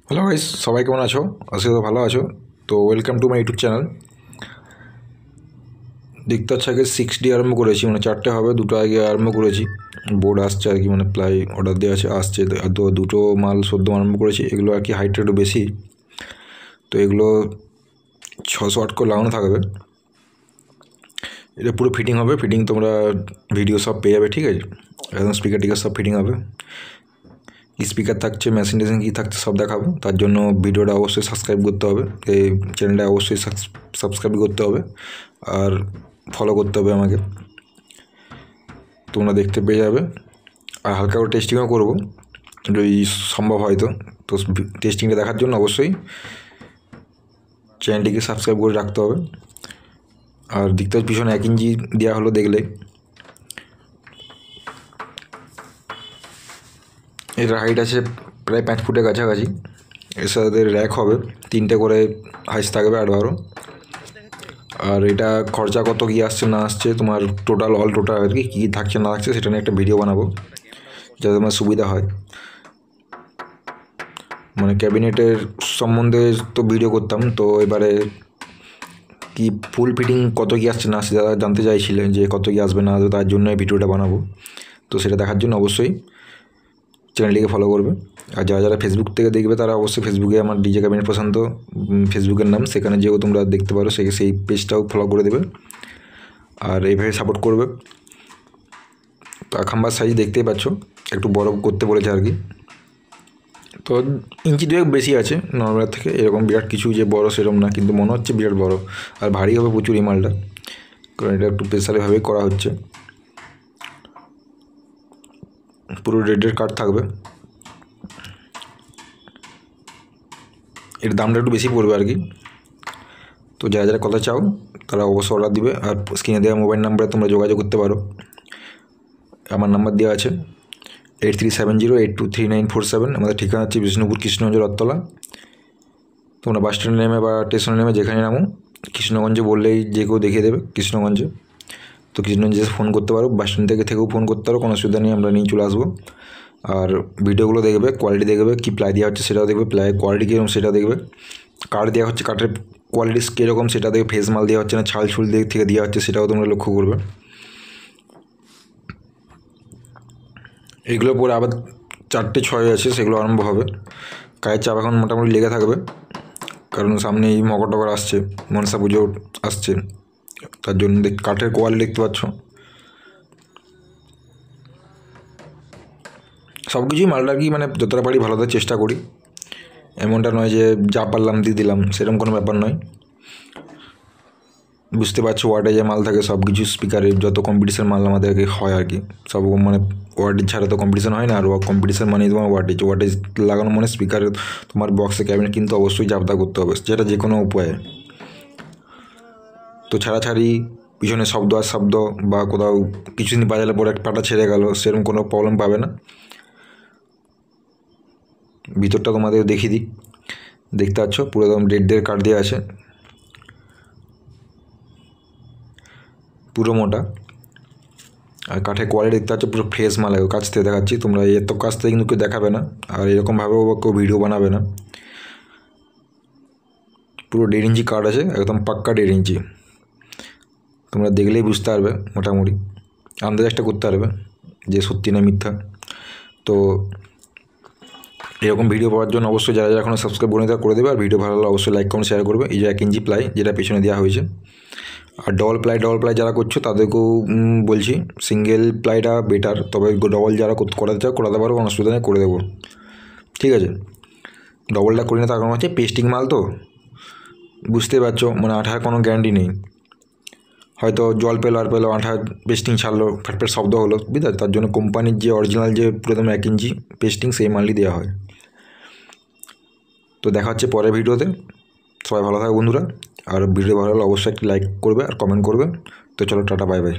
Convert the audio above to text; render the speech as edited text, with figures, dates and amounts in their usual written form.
Hello guys, সবাই কেমন আছো? আশা করি ভালো আছো। তো welcome to my YouTube channel. দেখতে হচ্ছে আগে 6D আরম্ভ করেছি, মানে 4টে হবে, 2টো আগে আরম্ভ করেছি। বোর্ড আসছে আর কি, মানে প্লাই অর্ডার দেওয়া আছে, আসছে। তো 2টো মাল সদ্য আরম্ভ করেছি। এগুলো আর কি হাইটটা একটু বেশি, তো এগুলো 600 ওয়াট করে লাগানো থাকবে। এটা পুরো ফিটিং হবে। ফিটিং তোমরা ভিডিও সব পেয়ে যাবে, ঠিক আছে? একদম স্পিকার টিকার সব ফিটিং হবে। স্পিকার থাকছে, মেশিন টেশিন কী থাকছে সব দেখাবো। তার জন্য ভিডিওটা অবশ্যই সাবস্ক্রাইব করতে হবে, এই চ্যানেলটা অবশ্যই সাবস্ক্রাইব করতে হবে আর ফলো করতে হবে আমাকে। তোমরা দেখতে পেয়ে যাবে। আর হালকা করে টেস্টিংও করবো যদি সম্ভব হয়। তো টেস্টিংটা দেখার জন্য অবশ্যই চ্যানেলটিকে সাবস্ক্রাইব করে রাখতে হবে। আর দেখতে পিছনে 1 ইঞ্চি দেওয়া হলো, দেখলে এটার হাইট আছে প্রায় 5 ফুটের কাছাকাছি। এর সাথে র্যাক হবে, 3টে করে হাইস থাকবে 8-12। আর এটা খরচা কত কী আসছে না আসছে, তোমার টোটাল অল টোটাল আর কি কী থাকছে না থাকছে সেটা নিয়ে একটা ভিডিও বানাবো, যাতে তোমার সুবিধা হয়। মানে ক্যাবিনেটের সম্বন্ধে তো ভিডিও করতাম, তো এবারে কি ফুল ফিটিং কত কী আসছে না আসছে, যারা জানতে চাইছিলেন যে কত কী আসবে না আসবে, তার জন্য এই ভিডিওটা বানাবো। তো সেটা দেখার জন্য অবশ্যই চ্যানেলটিকে ফলো করবে। আর যারা যারা ফেসবুক থেকে দেখবে তারা অবশ্যই ফেসবুকে আমার ডিজে ক্যাবিনেট প্রশান্ত ফেসবুকের নাম, সেখানে যেও তোমরা দেখতে পারো, সেই পেজটাও ফলো করে দেবে আর এইভাবে সাপোর্ট করবে। তো খাম্বার সাইজ দেখতেই পাচ্ছ, একটু বড় করতে বলেছে আর কি। তো ইঞ্চি 2 বেশি আছে নর্মালের থেকে, এরকম বিরাট কিছু যে বড় সেরকম না, কিন্তু মনে হচ্ছে বিরাট বড়। আর ভারী হবে প্রচুর এই মালটা, কারণ এটা একটু স্পেশালিভাবেই করা হচ্ছে। পুরো রেডের কাঠ থাকবে। এর দামটা একটু বেশি পড়বে আর কি। তো যারা যারা কথা চাও তারা অবশ্যই অর্ডার দিবে। আর স্ক্রিনে দেওয়া মোবাইল নাম্বারে তোমরা যোগাযোগ করতে পারো। আমার নাম্বার দেওয়া আছে 8370823947। আমাদের ঠিকানা হচ্ছে বিষ্ণুপুর কৃষ্ণগঞ্জ রথতলা। তোমরা বাস স্ট্যান্ডে নেমে বা স্টেশনে নেমে যেখানে নামো, কৃষ্ণগঞ্জে বললেই যে কেউ দেখিয়ে দেবে কৃষ্ণগঞ্জে। তো কৃষ্ণগঞ্জে ফোন করতে পারো, বাস স্ট্যান্ড থেকেও ফোন করতে পারো, কোনো অসুবিধা নেই, আমরা নিয়ে চলে আসবো। আর ভিডিওগুলো দেখবে, কোয়ালিটি দেখবে, কী প্লাই দেওয়া হচ্ছে সেটাও দেখবে, প্লাই কোয়ালিটি কীরকম সেটাও দেখবে। কাঠ দেওয়া হচ্ছে, কাঠের কোয়ালিটি কীরকম সেটা দেখবে, ফেস মাল দেওয়া হচ্ছে না ছাল ছুল দিক থেকে দেওয়া হচ্ছে সেটাও তোমরা লক্ষ্য করবে। এগুলো পরে আবার 4টে 6 আছে, সেগুলো আরম্ভ হবে। কাজের চাপ এখন মোটামুটি লেগে থাকবে, কারণ সামনে এই মকর টকর আসছে, মনসা পুজো আসছে, তার জন্য কাঠের কোয়ালিটি দেখতে পাচ্ছ। সব কিছুই মালটা কি মানে যতটা পারি ভালো দেওয়ার চেষ্টা করি। এমনটা নয় যে যা পারলাম দিয়ে দিলাম, সেরকম কোনো ব্যাপার নয়। বুঝতে পারছো ওয়ার্ডে যে মাল থাকে সব কিছু, স্পিকারের যত কম্পিটিশন মাল আমাদেরকে হয় আর কি, সব মানে ওয়ার্ডেজ ছাড়া তো কম্পিটিশন হয় না। আর কম্পিটিশন মানে তোমার ওয়ার্ডেজ লাগানো মানে স্পিকারে তোমার বক্সে ক্যাবিনেট কিন্তু অবশ্যই জাবদা করতে হবে, যেটা যে কোনো উপায়ে। তো ছাড়াছাড়ি পিছনে শব্দ আর শব্দ বা কোথাও কিছুদিন বাজালে পরে একটা পাটা ছেড়ে গেল, সেরকম কোনো প্রবলেম পাবে না। ভিতরটা তোমাদের দেখিয়ে দিই, দেখতে পাচ্ছ পুরো একদম রেড কাঠ দেওয়া আছে, পুরো মোটা। আর কাঠের কোয়ালিটি দেখতে পাচ্ছ পুরো ফ্রেশ মাল, কাছ থেকে দেখাচ্ছি, তোমরা এত কাছ থেকে কিন্তু কেউ দেখাবে না, আর এরকমভাবেও কেউ ভিডিও বানাবে না। পুরো 1.5 ইঞ্চি কাঠ আছে, একদম পাক্কা 1.5 ইঞ্চি। তোমরা দেখলেই বুঝতে পারবে, মোটামুটি আন্দাজ একটা করতে পারবে যে সত্যি না মিথ্যা। তো এরকম ভিডিও পাওয়ার জন্য অবশ্যই যারা যারা এখনও সাবস্ক্রাইব করে দেবে। আর ভিডিও ভালো লাগলে অবশ্যই লাইক কমেন্ট শেয়ার করবে। এই যে 1 ইঞ্চি প্লাই যেটা পেছনে দেওয়া হয়েছে। আর ডবল প্লাই যারা করছো তাদেরকেও বলছি, সিঙ্গেল প্লাইটা বেটার, তবে ডবল যারা করাতে চাও করাতে পারো, কোনো অসুবিধা নেই, করে দেবো, ঠিক আছে? ডবলটা করি না তার কারণ হচ্ছে পেস্টিং মাল তো, বুঝতেই পারছো, মানে আঠার কোনো গ্যারান্টি নেই। হয়তো জল পেলো আর পেলো, আঠা পেস্টিং ছাড়লো, ফ্যাটফ্যাট শব্দ হলো, বুঝতে, তার জন্য কোম্পানির যে অরিজিনাল যে পুরো 1 ইঞ্চি পেস্টিং সেই মালই দেওয়া হয়। তো দেখা হচ্ছে পরের ভিডিওতে। সবাই ভালো থাকে বন্ধুরা। আর ভিডিও ভালো হলে অবশ্যই একটি লাইক করবে আর কমেন্ট করবে। তো চলো, টাটা, বাই বাই।